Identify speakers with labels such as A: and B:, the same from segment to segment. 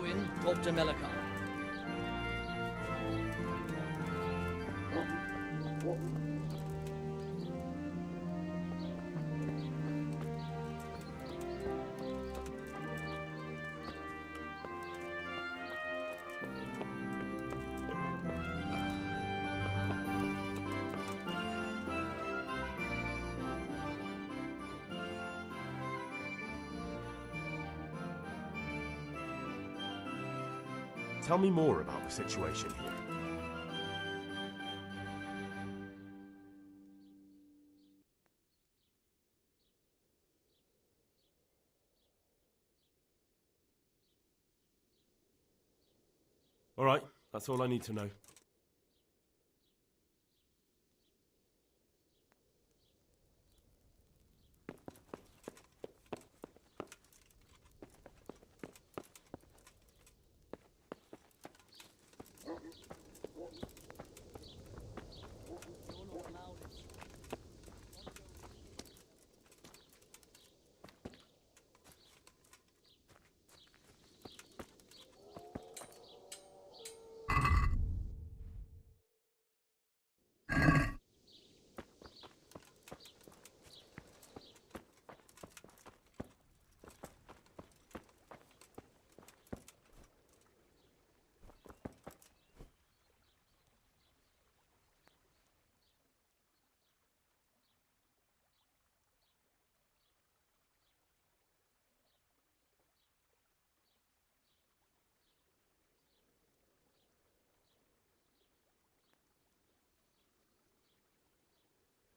A: in, talk to Melika.
B: Tell me more about the situation here. All right, that's all I need to know.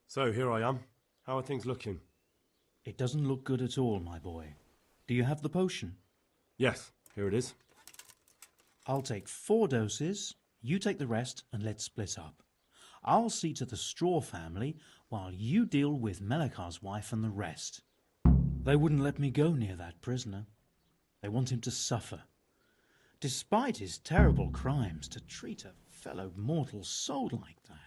B: So, here I am. How are things looking?
C: It doesn't look good at all, my boy. Do you have the potion?
B: Yes, here it is.
C: I'll take 4 doses, you take the rest, and let's split up. I'll see to the straw family, while you deal with Melika's wife and the rest. They wouldn't let me go near that prisoner. They want him to suffer. Despite his terrible crimes, to treat a fellow mortal soul like that.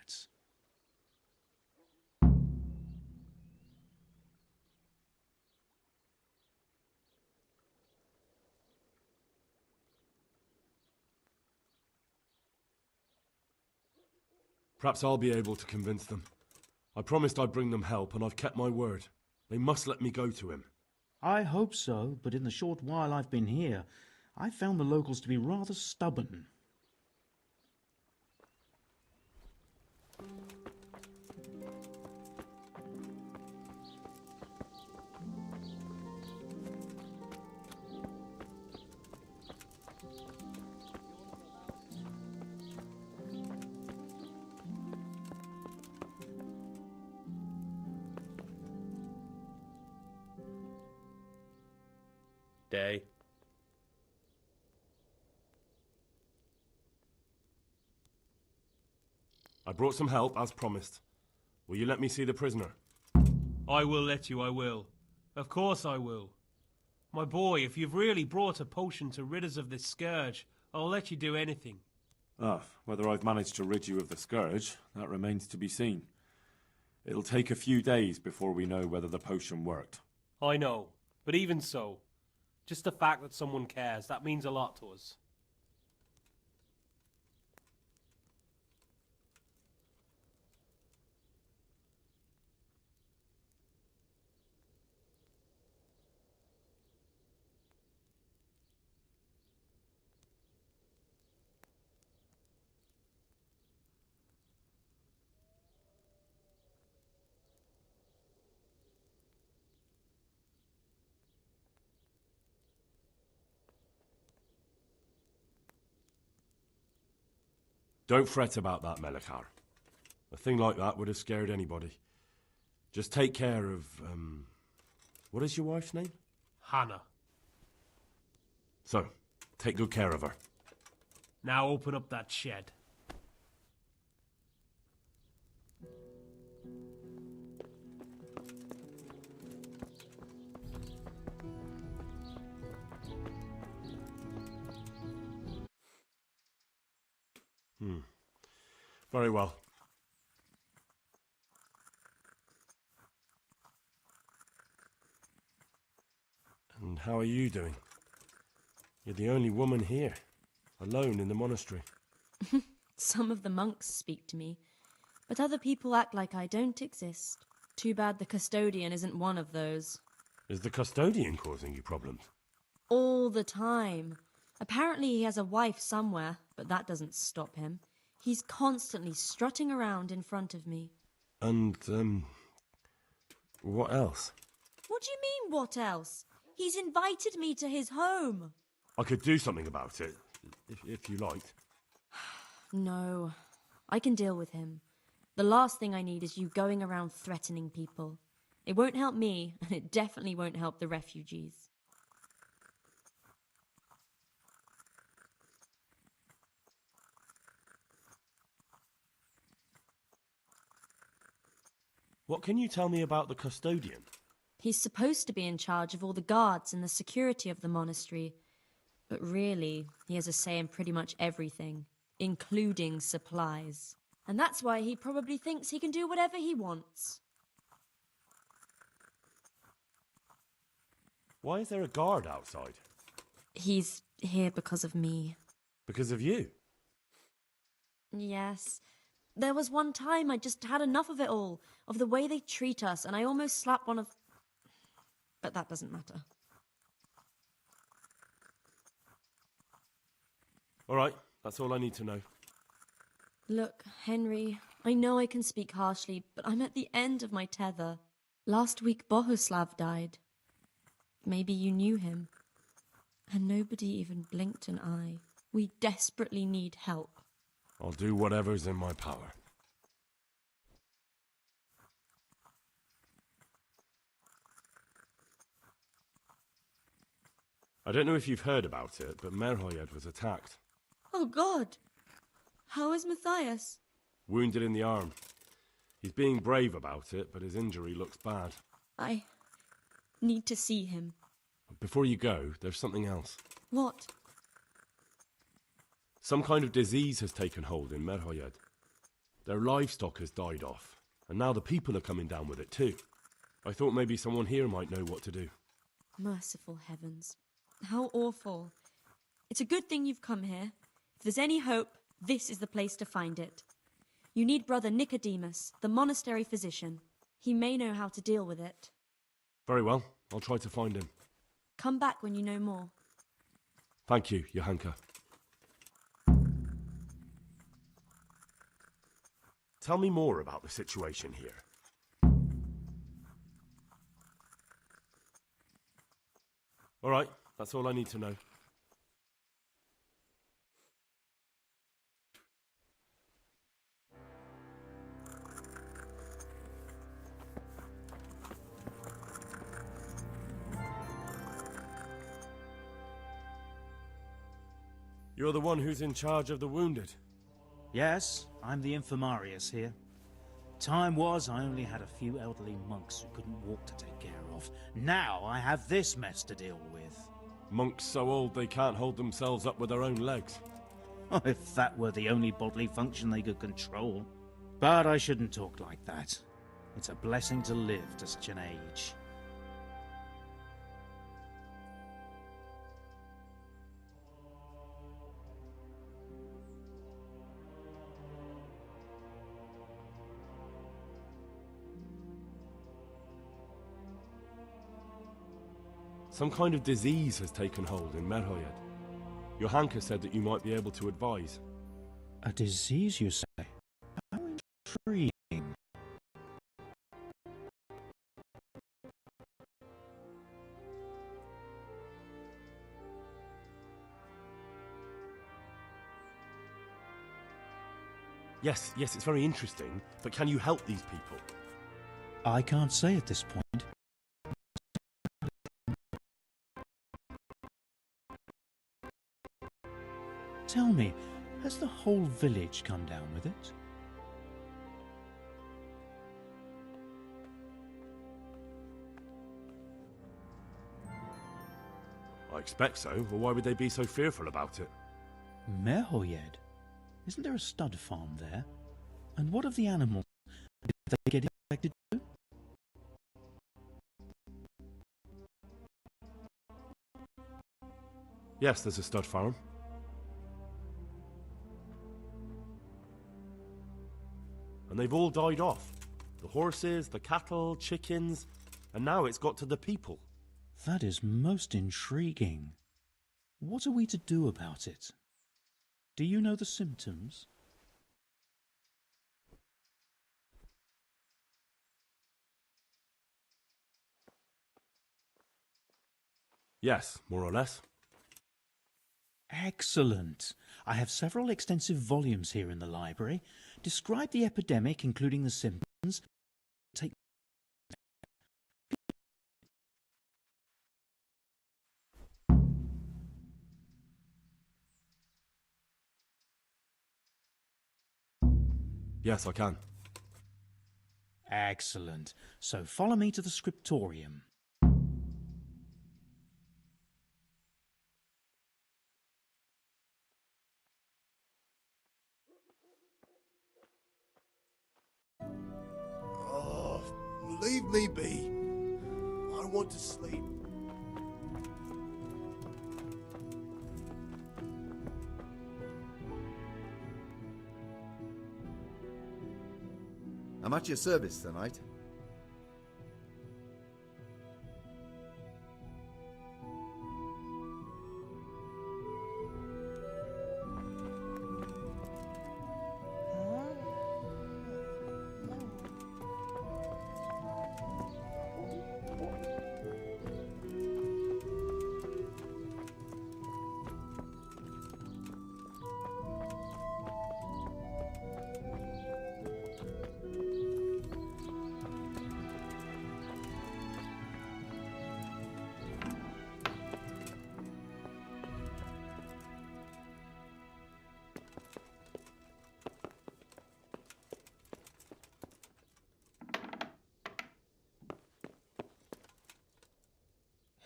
B: Perhaps I'll be able to convince them. I promised I'd bring them help, and I've kept my word. They must let me go to him.
C: I hope so, but in the short while I've been here, I've found the locals to be rather stubborn.
B: Day. I brought some help, as promised. Will you let me see the prisoner?
D: I will let you, I will. Of course I will. My boy, if you've really brought a potion to rid us of this scourge, I'll let you do anything.
E: Ah, whether I've managed to rid you of the scourge, that remains to be seen. It'll take a few days before we know whether the potion worked.
D: I know, but even so, just the fact that someone cares, that means a lot to us.
B: Don't fret about that, Melika. A thing like that would have scared anybody. Just take care of, what is your wife's name?
D: Hannah.
B: So, take good care of her.
D: Now open up that shed.
B: Very well. And how are you doing? You're the only woman here, alone in the monastery.
A: Some of the monks speak to me, but other people act like I don't exist. Too bad the custodian isn't one of those.
B: Is the custodian causing you problems?
A: All the time. Apparently he has a wife somewhere, but that doesn't stop him. He's constantly strutting around in front of me.
B: And, what else?
A: What do you mean, what else? He's invited me to his home.
B: I could do something about it, if you liked.
A: No, I can deal with him. The last thing I need is you going around threatening people. It won't help me, and it definitely won't help the refugees.
B: What can you tell me about the custodian?
A: He's supposed to be in charge of all the guards and the security of the monastery. But really, he has a say in pretty much everything, including supplies. And that's why he probably thinks he can do whatever he wants.
B: Why is there a guard outside?
A: He's here because of me.
B: Because of you?
A: Yes. There was one time I just had enough of it all, of the way they treat us, and I almost slapped one of... But that doesn't matter.
B: All right, that's all I need to know.
A: Look, Henry, I know I can speak harshly, but I'm at the end of my tether. Last week Bohuslav died. Maybe you knew him. And nobody even blinked an eye. We desperately need help.
B: I'll do whatever's in my power. I don't know if you've heard about it, but Merhoyed was attacked.
A: Oh, God! How is Matthias?
B: Wounded in the arm. He's being brave about it, but his injury looks bad.
A: I need to see him.
B: Before you go, there's something else.
A: What?
B: Some kind of disease has taken hold in Merhoyed. Their livestock has died off, and now the people are coming down with it too. I thought maybe someone here might know what to do.
A: Merciful heavens. How awful. It's a good thing you've come here. If there's any hope, this is the place to find it. You need Brother Nicodemus, the monastery physician. He may know how to deal with it.
B: Very well, I'll try to find him.
A: Come back when you know more.
B: Thank you, Johanka. Tell me more about the situation here. All right, that's all I need to know. You're the one who's in charge of the wounded.
C: Yes, I'm the infirmarius here. Time was I only had a few elderly monks who couldn't walk to take care of. Now I have this mess to deal with.
B: Monks so old they can't hold themselves up with their own legs.
C: Oh, if that were the only bodily function they could control. But I shouldn't talk like that. It's a blessing to live to such an age.
B: Some kind of disease has taken hold in Merhoyed. Johanka said that you might be able to advise.
C: A disease, you say? How intriguing.
B: Yes, it's very interesting, but can you help these people?
C: I can't say at this point. Tell me, has the whole village come down with it?
B: I expect so, or why would they be so fearful about it?
C: Merhoyed? Isn't there a stud farm there? And what of the animals? Did they get infected too?
B: Yes, there's a stud farm. And they've all died off. The horses, the cattle, chickens, and now it's got to the people.
C: That is most intriguing. What are we to do about it? Do you know the symptoms?
B: Yes, more or less.
C: Excellent. I have several extensive volumes here in the library. Describe the epidemic, including the symptoms. Take
B: Yes, I can.
C: Excellent. So follow me to the scriptorium.
F: Oh, leave me be. I want to sleep.
G: I'm at your service tonight.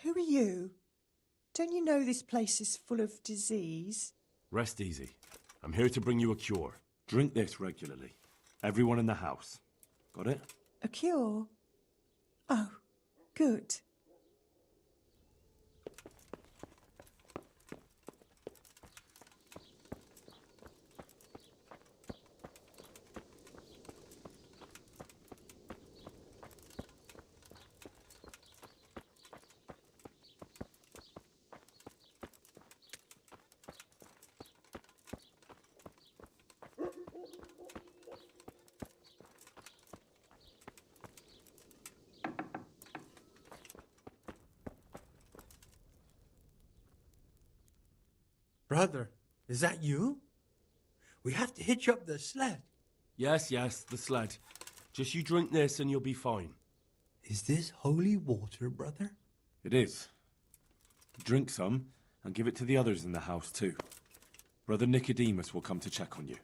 H: Who are you? Don't you know this place is full of disease?
B: Rest easy. I'm here to bring you a cure. Drink this regularly. Everyone in the house. Got it?
H: A cure? Oh, good.
F: Brother, is that you? We have to hitch up the sled.
B: Yes, the sled. Just you drink this and you'll be fine.
F: Is this holy water, brother?
E: It is. Drink some and give it to the others in the house too. Brother Nicodemus will come to check on you.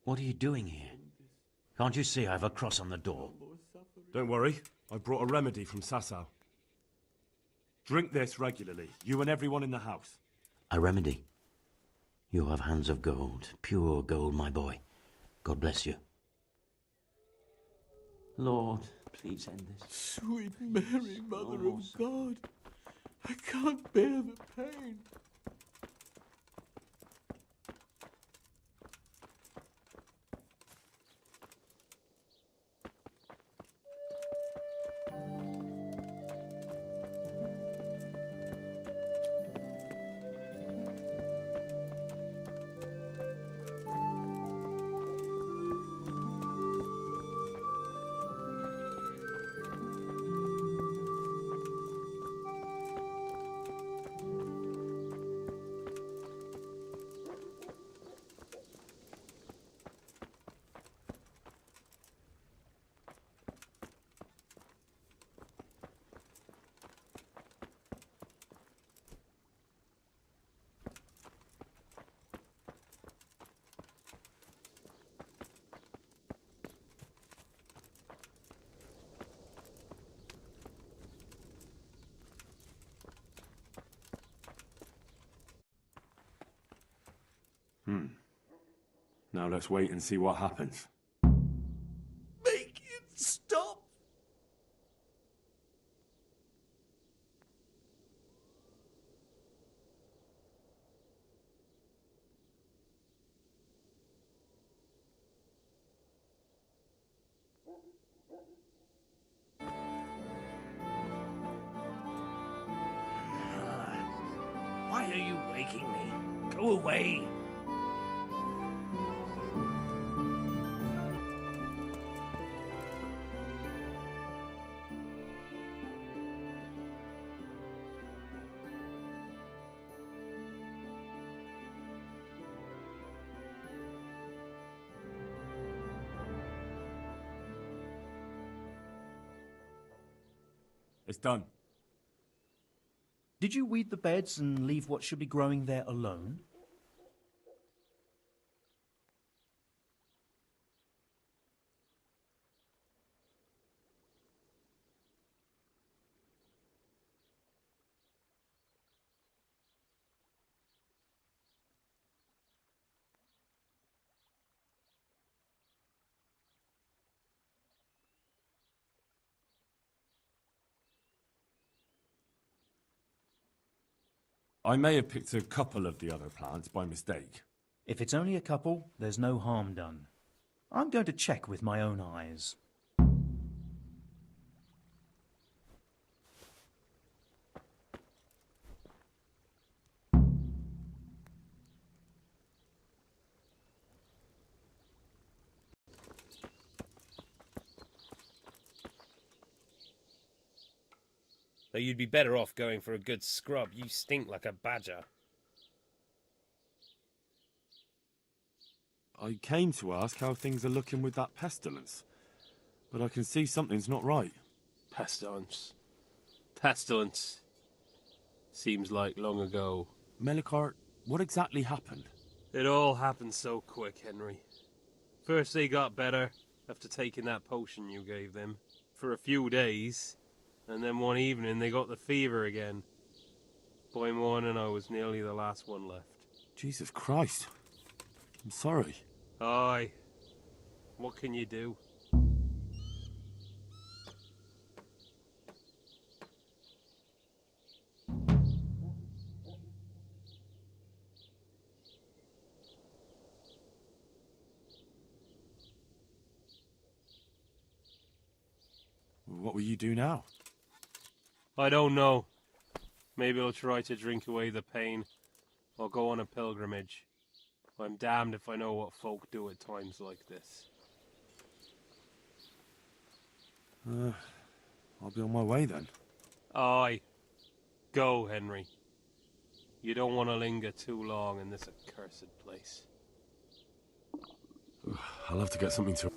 I: What are you doing here? Can't you see I have a cross on the door?
B: Don't worry. I brought a remedy from Sasau. Drink this regularly. You and everyone in the house.
I: A remedy? You have hands of gold, pure gold, my boy. God bless you. Lord, please end this.
F: Sweet Mary, Mother of God, I can't bear the pain.
E: Now let's wait and see what happens.
F: Make it stop!
D: Why are you waking me? Go away.
E: It's done.
C: Did you weed the beds and leave what should be growing there alone?
E: I may have picked a couple of the other plants by mistake.
C: If it's only a couple, there's no harm done. I'm going to check with my own eyes.
D: Though you'd be better off going for a good scrub. You stink like a badger.
E: I came to ask how things are looking with that pestilence, but I can see something's not right.
D: Pestilence. Pestilence. Seems like long ago.
E: Melikar, what exactly happened?
D: It all happened so quick, Henry. First they got better after taking that potion you gave them for a few days, and then one evening they got the fever again. By morning I was nearly the last one left.
E: Jesus Christ. I'm sorry.
D: Aye. What can you do?
E: What will you do now?
D: I don't know. Maybe I'll try to drink away the pain, or go on a pilgrimage. I'm damned if I know what folk do at times like this.
E: I'll be on my way then.
D: Aye. Go, Henry. You don't want to linger too long in this accursed place.
B: I'll have to get something to...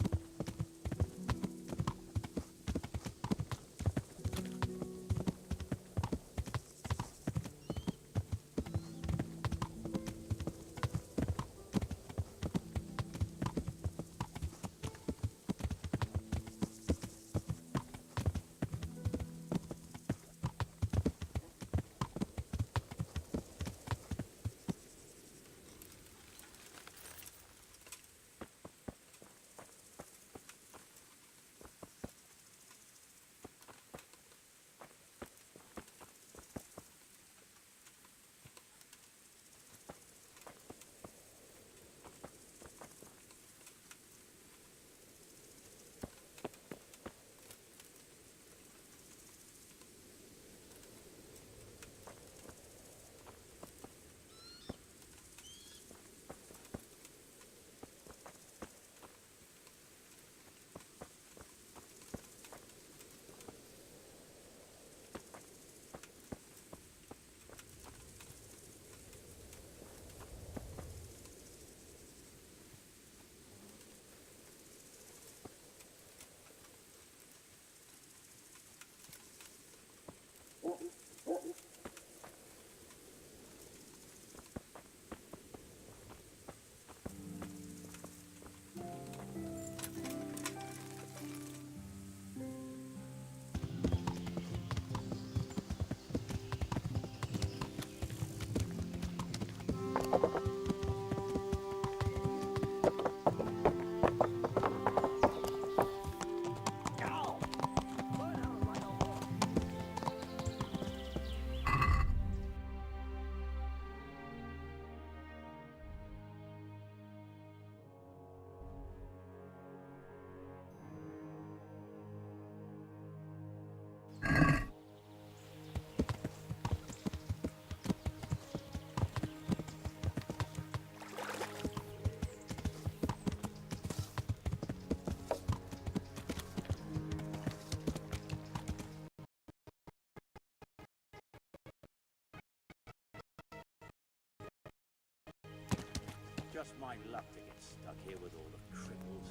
I: just my luck to get stuck here with all the cripples.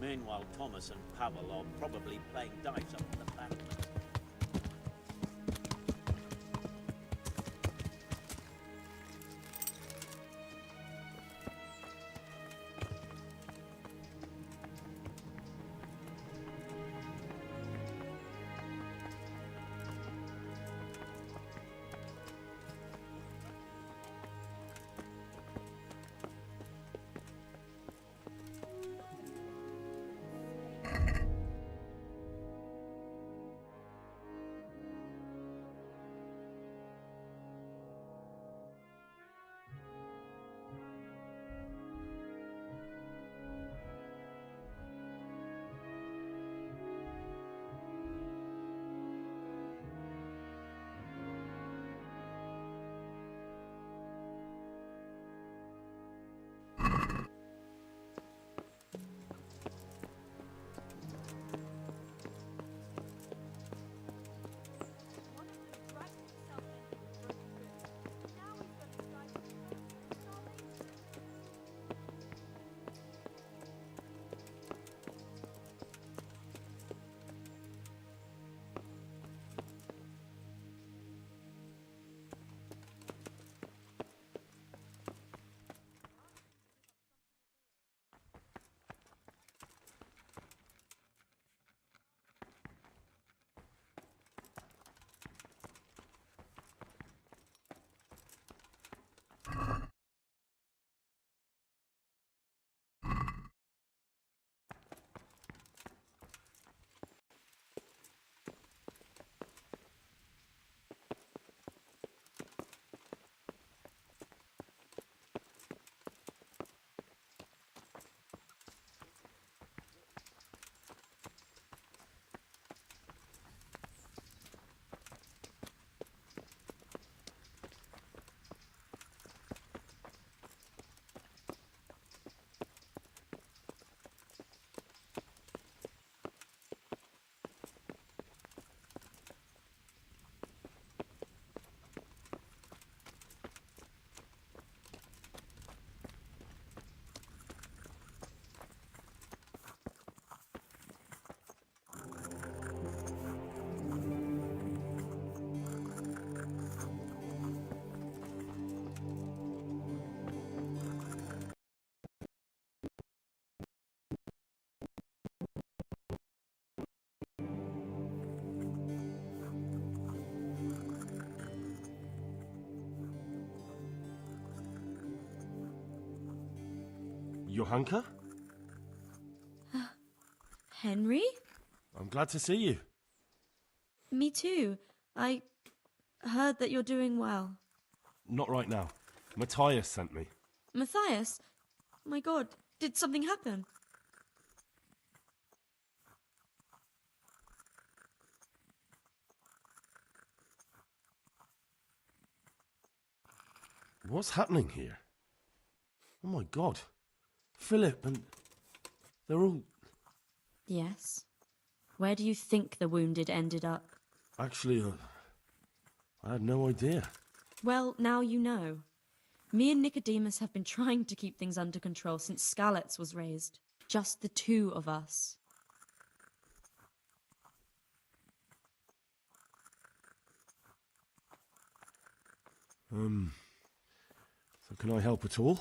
I: Meanwhile, Thomas and Pavel are probably playing dice up in the battlements.
B: Johanka?
A: Henry?
B: I'm glad to see you.
A: Me too. I heard that you're doing well.
B: Not right now. Matthias sent me.
A: Matthias? My God, did something happen?
B: What's happening here? Oh my God. Philip and... they're all...
A: Yes. Where do you think the wounded ended up?
B: Actually, I had no idea.
A: Well, now you know. Me and Nicodemus have been trying to keep things under control since Skalitz was raised. Just the two of us.
B: So can I help at all?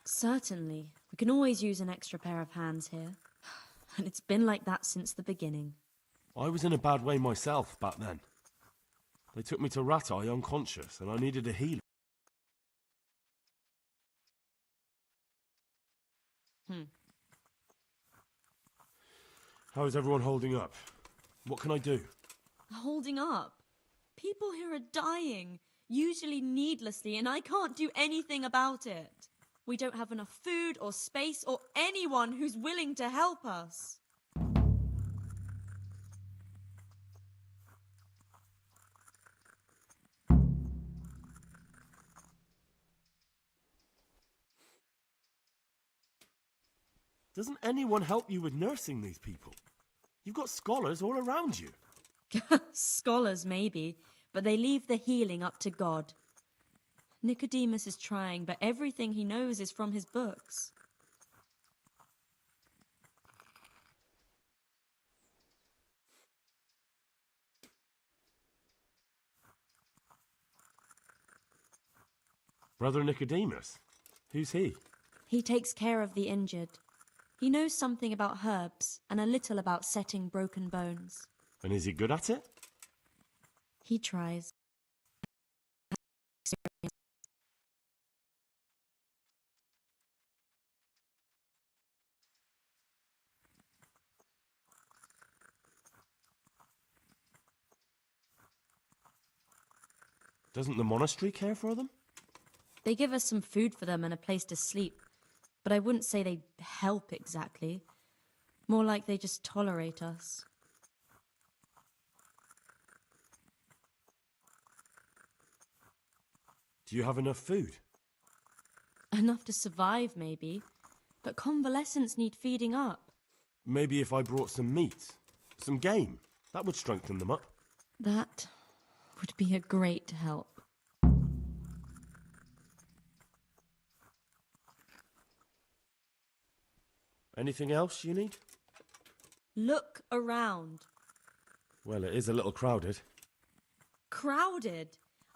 A: Certainly. We can always use an extra pair of hands here. And it's been like that since the beginning.
B: I was in a bad way myself back then. They took me to Ratai unconscious and I needed a healer. How is everyone holding up? What can I do?
A: Holding up? People here are dying, usually needlessly, and I can't do anything about it. We don't have enough food or space or anyone who's willing to help us.
B: Doesn't anyone help you with nursing these people? You've got scholars all around you.
A: Scholars, maybe, but they leave the healing up to God. Nicodemus is trying, but everything he knows is from his books.
B: Brother Nicodemus? Who's he?
A: He takes care of the injured. He knows something about herbs and a little about setting broken bones.
B: And is he good at it?
A: He tries.
B: Doesn't the monastery care for them?
A: They give us some food for them and a place to sleep, but I wouldn't say they help exactly. More like they just tolerate us.
B: Do you have enough food?
A: Enough to survive, maybe, but convalescents need feeding up.
B: Maybe if I brought some meat, some game, that would strengthen them up.
A: That would be a great help.
B: Anything else you need?
A: Look around.
B: Well, it is a little crowded.
A: Crowded?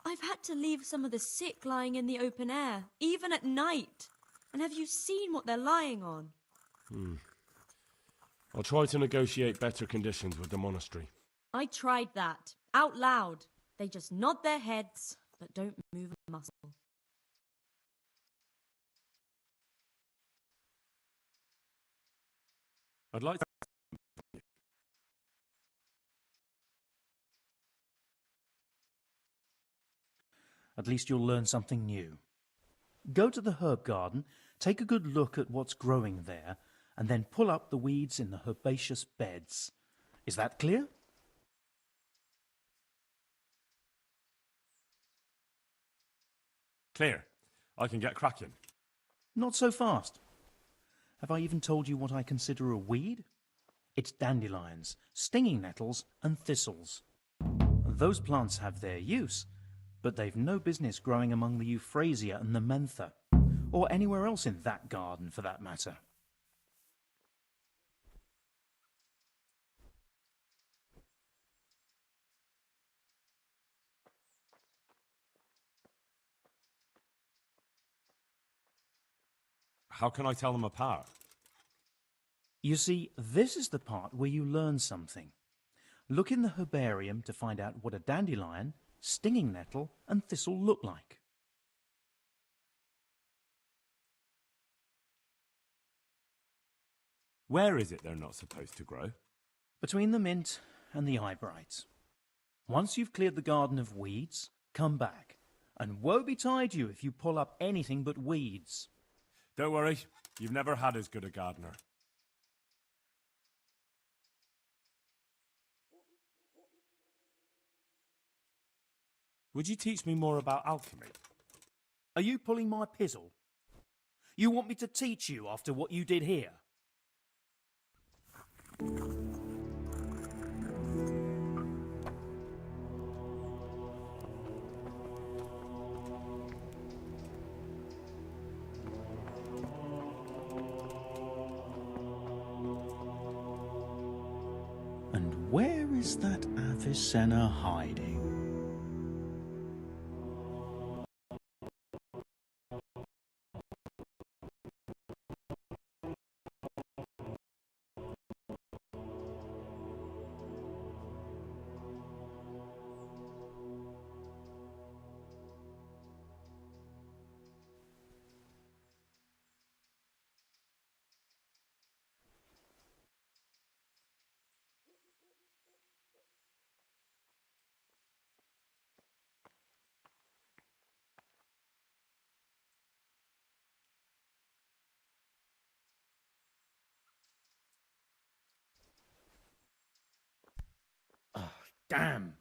A: I've had to leave some of the sick lying in the open air, even at night. And have you seen what they're lying on?
B: I'll try to negotiate better conditions with the monastery.
A: I tried that, out loud. They just nod their heads, but don't move a muscle.
B: I'd like to...
C: At least you'll learn something new. Go to the herb garden, take a good look at what's growing there, and then pull up the weeds in the herbaceous beds. Is that clear?
B: Clear. I can get cracking.
C: Not so fast. Have I even told you what I consider a weed? It's dandelions, stinging nettles, and thistles. Those plants have their use, but they've no business growing among the euphrasia and the mentha, or anywhere else in that garden for that matter.
E: How can I tell them apart?
C: You see, this is the part where you learn something. Look in the herbarium to find out what a dandelion, stinging nettle, and thistle look like.
E: Where is it they're not supposed to grow?
C: Between the mint and the eyebrights. Once you've cleared the garden of weeds, come back. And woe betide you if you pull up anything but weeds.
E: Don't worry, you've never had as good a gardener. Would you teach me more about alchemy?
C: Are you pulling my pizzle? You want me to teach you after what you did here? And where is that Avicenna hiding? Damn!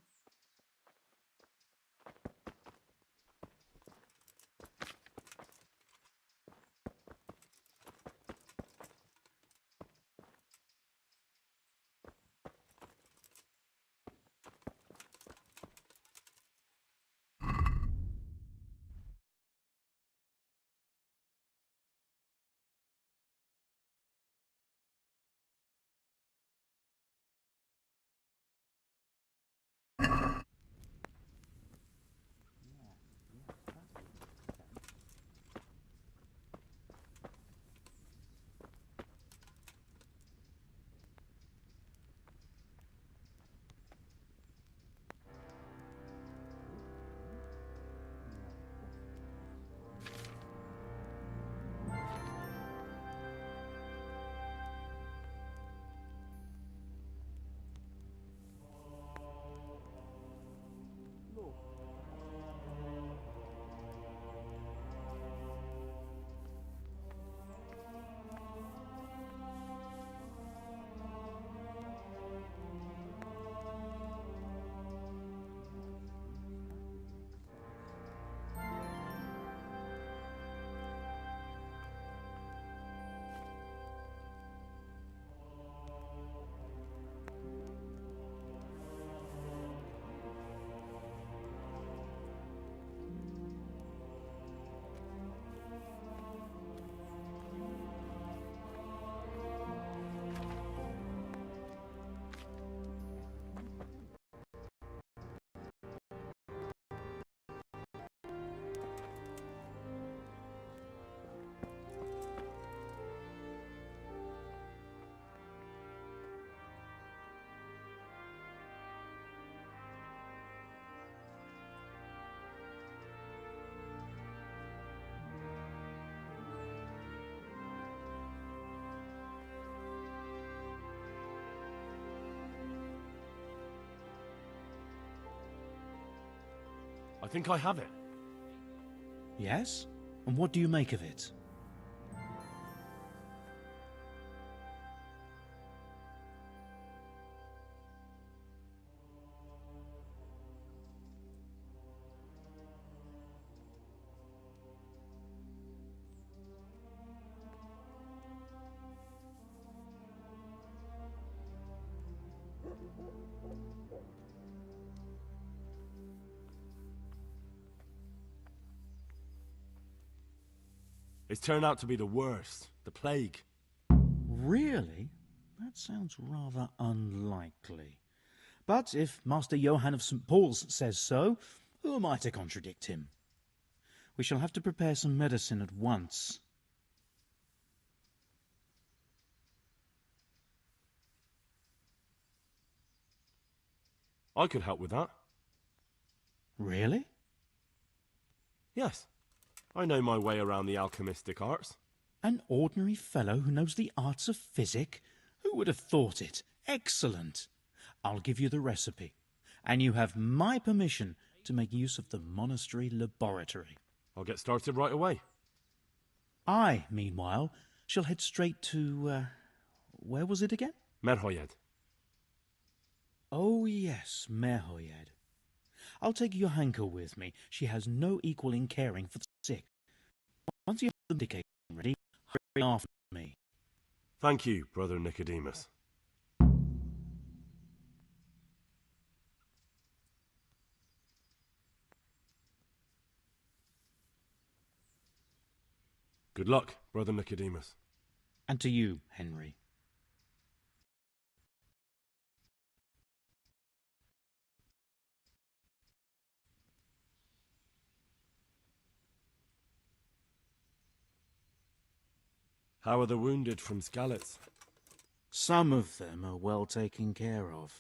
B: think I have it.
C: Yes? And what do you make of it?
B: It's turned out to be the worst. The plague.
C: Really? That sounds rather unlikely. But if Master Johann of St. Paul's says so, who am I to contradict him? We shall have to prepare some medicine at once.
B: I could help with that.
C: Really?
B: Yes. I know my way around the alchemistic arts.
C: An ordinary fellow who knows the arts of physic? Who would have thought it? Excellent. I'll give you the recipe, and you have my permission to make use of the monastery laboratory.
B: I'll get started right away.
C: I, meanwhile, shall head straight to, where was it again?
B: Merhoyed.
C: Oh, yes, Merhoyed. I'll take Johanka with me. She has no equal in caring for the sick. Once you have the medication ready, hurry after me.
B: Thank you, Brother Nicodemus. Good luck, Brother Nicodemus.
C: And to you, Henry.
B: How are the wounded from Skalitz?
C: Some of them are well taken care of,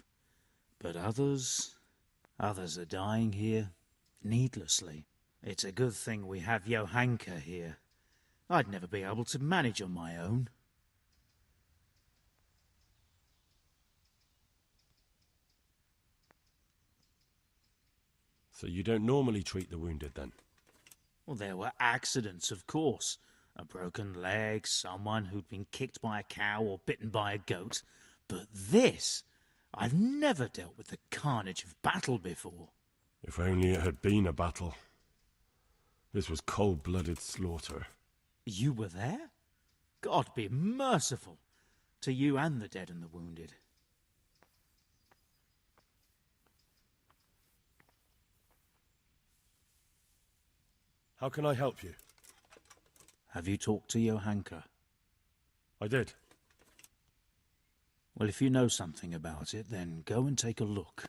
C: but others are dying here needlessly. It's a good thing we have Johanka here. I'd never be able to manage on my own.
B: So you don't normally treat the wounded then?
C: Well, there were accidents, of course. A broken leg, someone who'd been kicked by a cow or bitten by a goat. But this, I've never dealt with the carnage of battle before.
B: If only it had been a battle. This was cold-blooded slaughter.
C: You were there? God be merciful to you and the dead and the wounded.
B: How can I help you?
C: Have you talked to Johanka?
B: I did.
C: Well, if you know something about it, then go and take a look.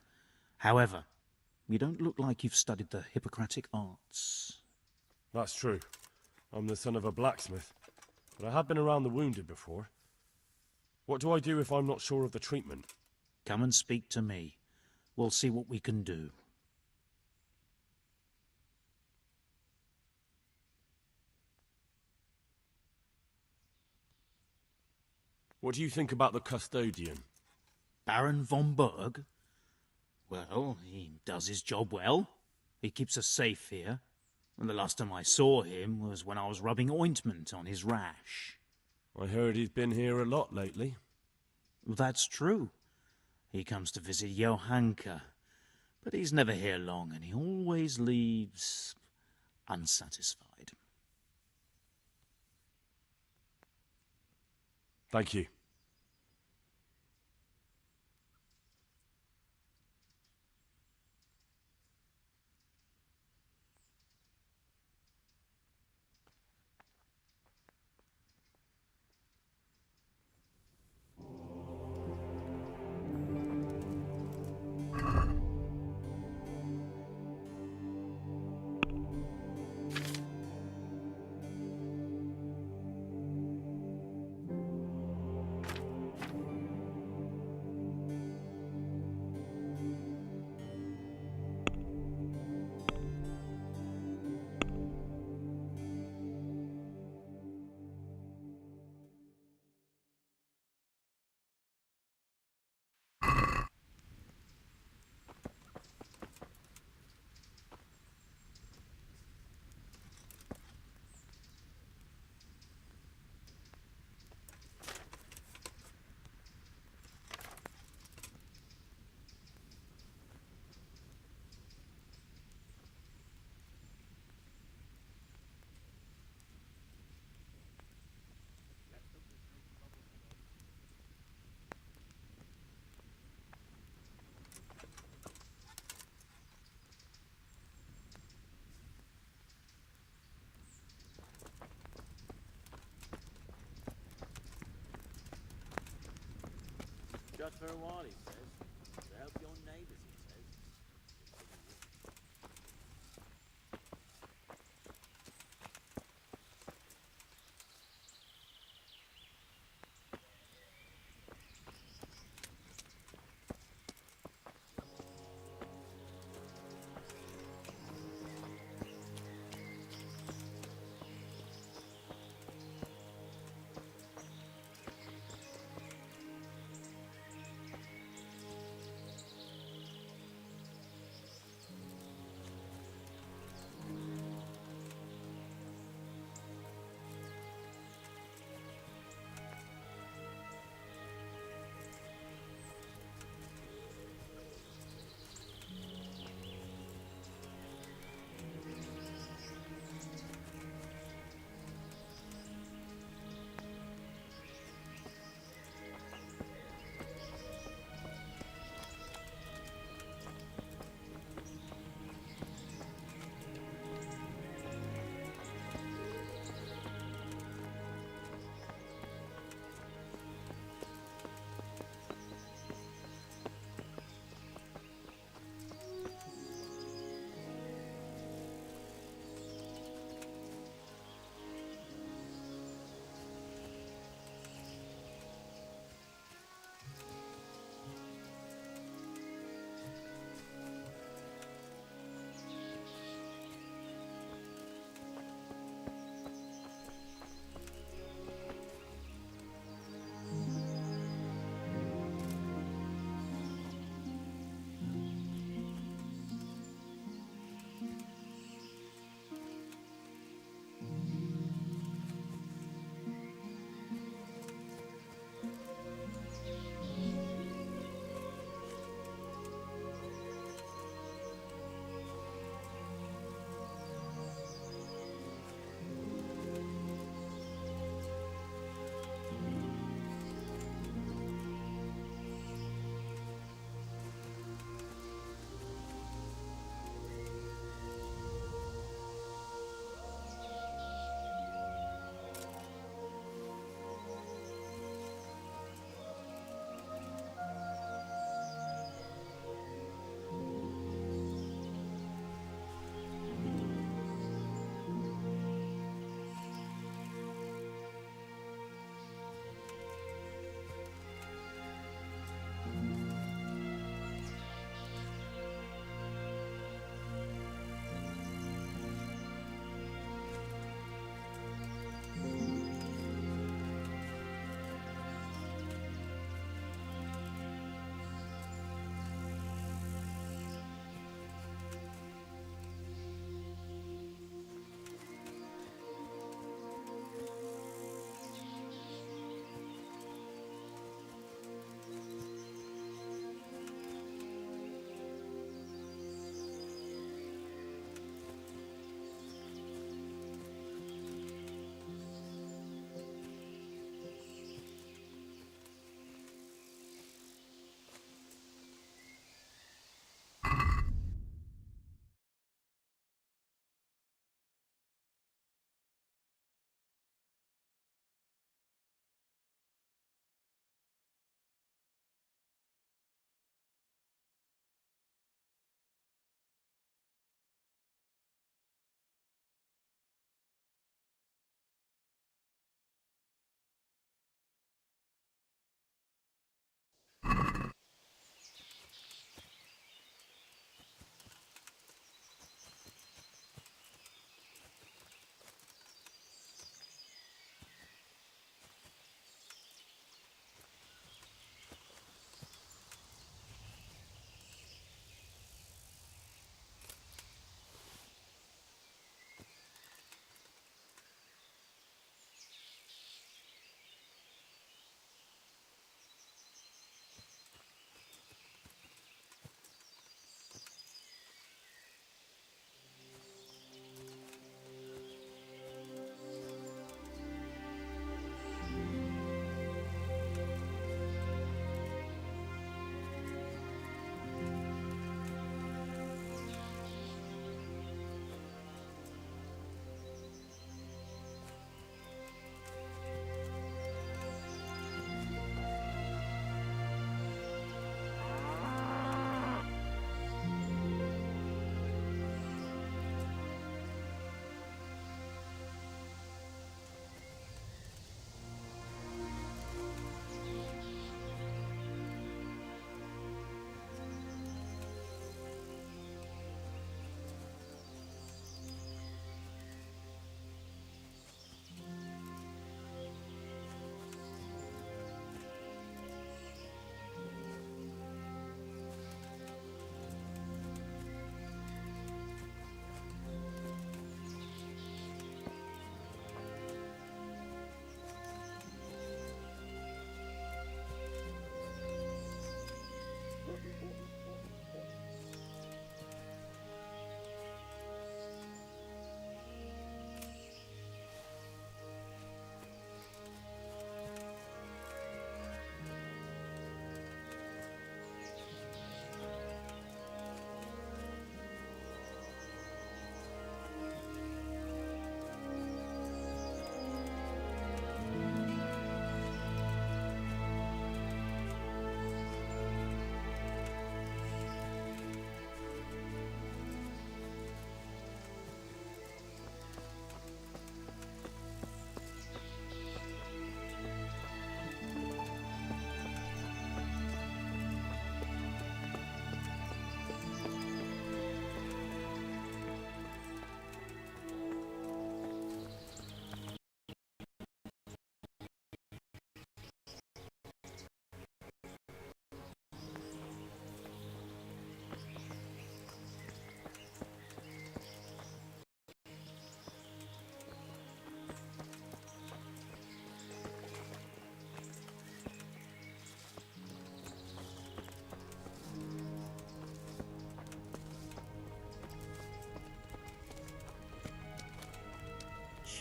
C: However, you don't look like you've studied the Hippocratic arts.
B: That's true. I'm the son of a blacksmith, but I have been around the wounded before. What do I do if I'm not sure of the treatment?
C: Come and speak to me. We'll see what we can do.
B: What do you think about the custodian?
C: Baron von Berg? Well, he does his job well. He keeps us safe here. And the last time I saw him was when I was rubbing ointment on his rash.
B: I heard he's been here a lot lately.
C: That's true. He comes to visit Johanka. But he's never here long, and he always leaves unsatisfied.
B: Thank you.
I: Just for a while, he says. To help your neighbours, he says.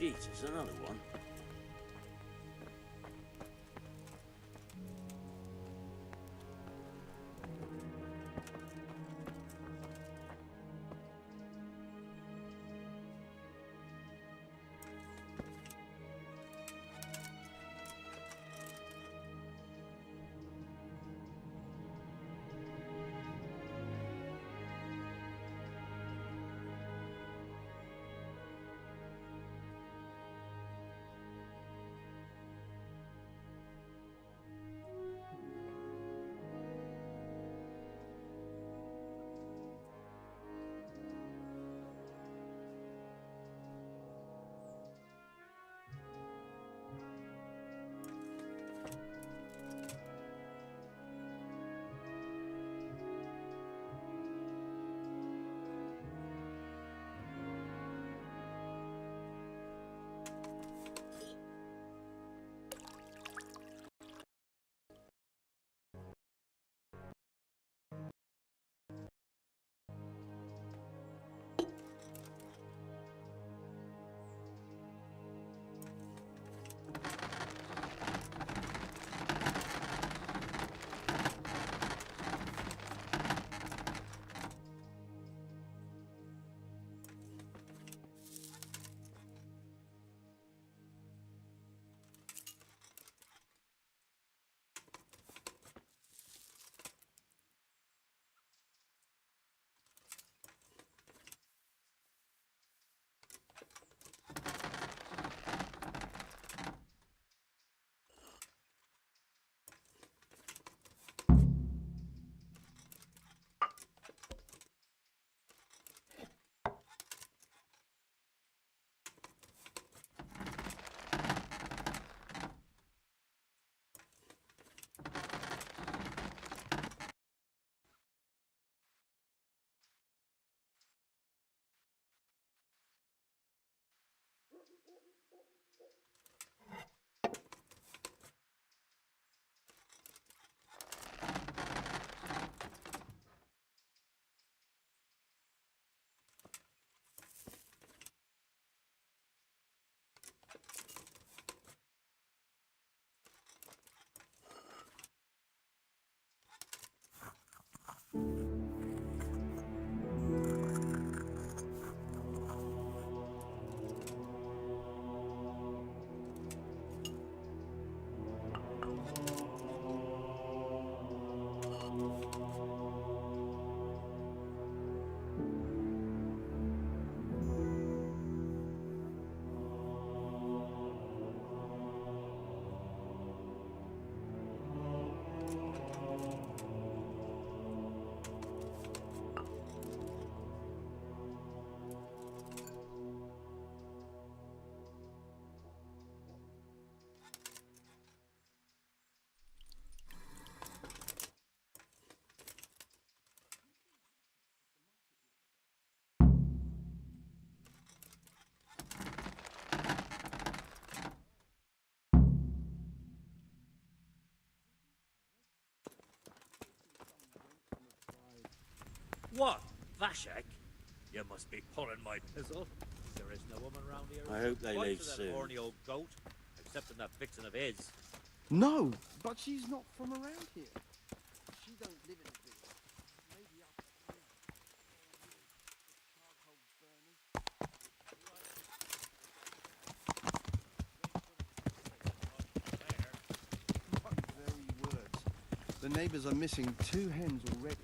I: sheets is another one. What? Vashek? You must be pulling my pizzle. There is no woman round here.
E: I hope they leave
I: That
E: soon.
I: horny old goat, except in that vixen of his.
G: No, but she's not from around here. She don't live in a village. Maybe up here. What very words. The neighbours are missing 2 hens already.